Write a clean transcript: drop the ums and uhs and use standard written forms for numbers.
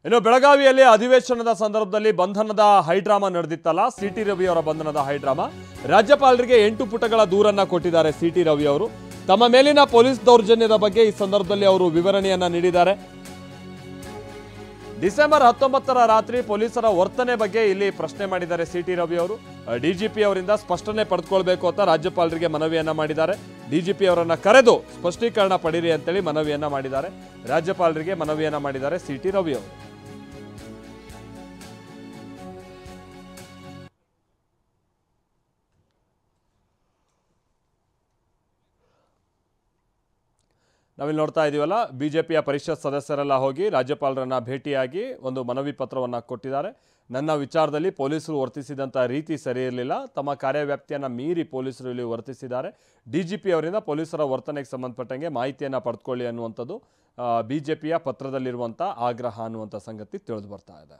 ಇನ್ನು ಬೆಳಗಾವಿಯಲ್ಲಿ ಅಧಿವೇಶನದ ಸಂದರ್ಭದಲ್ಲಿ ಬಂಧನದ ಹೈಡ್ರಾಮಾ ನಡೆದಿತ್ತಲ್ಲ, ಸಿಟಿ ರವಿ ಅವರ ಬಂಧನದ ಹೈಡ್ರಾಮಾ. ರಾಜ್ಯಪಾಲರಿಗೆ 8 ಪುಟಗಳ ದೂರನ್ನ ಕೊಟ್ಟಿದ್ದಾರೆ ಸಿಟಿ ರವಿ ಅವರು. ತಮ್ಮ ಮೇಲಿನ ಪೊಲೀಸ್ ದೌರ್ಜನ್ಯದ ಬಗ್ಗೆ ಈ ಸಂದರ್ಭದಲ್ಲಿ ಅವರು ವಿವರಣೆಯನ್ನ ನೀಡಿದ್ದಾರೆ. ಡಿಸೆಂಬರ್ 19ರ ರಾತ್ರಿ ಪೊಲೀಸರ ವರ್ತನೆ ಬಗ್ಗೆ ಇಲ್ಲಿ ಪ್ರಶ್ನೆ ಮಾಡಿದ್ದಾರೆ ಸಿಟಿ ರವಿ ಅವರು. ಡಿಜಿಪಿ ಅವರಿಂದ ಸ್ಪಷ್ಟನೆ ಪಡೆದುಕೊಳ್ಬೇಕು ಅಂತ ರಾಜ್ಯಪಾಲರಿಗೆ ಮನವಿಯನ್ನ ಮಾಡಿದ್ದಾರೆ. ಡಿಜಿಪಿ ಅವರನ್ನ ಕರೆದು ಸ್ಪಷ್ಟೀಕರಣ ಪಡೀರಿ ಅಂತೇಳಿ ಮನವಿಯನ್ನ ಮಾಡಿದ್ದಾರೆ. ರಾಜ್ಯಪಾಲರಿಗೆ ಮನವಿಯನ್ನ ಮಾಡಿದ್ದಾರೆ ಸಿಟಿ ರವಿ ಅವರು. ನಾವಿಲ್ಲಿ ನೋಡ್ತಾ ಇದೀವಲ್ಲ, ಬಿಜೆಪಿಯ ಪರಿಷತ್ ಸದಸ್ಯರೆಲ್ಲ ಹೋಗಿ ರಾಜ್ಯಪಾಲರನ್ನ ಭೇಟಿಯಾಗಿ ಒಂದು ಮನವಿ ಪತ್ರವನ್ನು ಕೊಟ್ಟಿದ್ದಾರೆ. ನನ್ನ ವಿಚಾರದಲ್ಲಿ ಪೊಲೀಸರು ವರ್ತಿಸಿದಂಥ ರೀತಿ ಸರಿ ಇರಲಿಲ್ಲ, ತಮ್ಮ ಕಾರ್ಯವ್ಯಾಪ್ತಿಯನ್ನು ಮೀರಿ ಪೊಲೀಸರು ಇಲ್ಲಿ ವರ್ತಿಸಿದ್ದಾರೆ. ಡಿಜಿಪಿ ಅವರಿಂದ ಪೊಲೀಸರ ವರ್ತನೆಗೆ ಸಂಬಂಧಪಟ್ಟಂಗೆ ಮಾಹಿತಿಯನ್ನು ಪಡೆದುಕೊಳ್ಳಿ ಅನ್ನುವಂಥದ್ದು ಬಿಜೆಪಿಯ ಪತ್ರದಲ್ಲಿರುವಂಥ ಆಗ್ರಹ ಅನ್ನುವಂಥ ಸಂಗತಿ ತಿಳಿದು ಬರ್ತಾ ಇದೆ.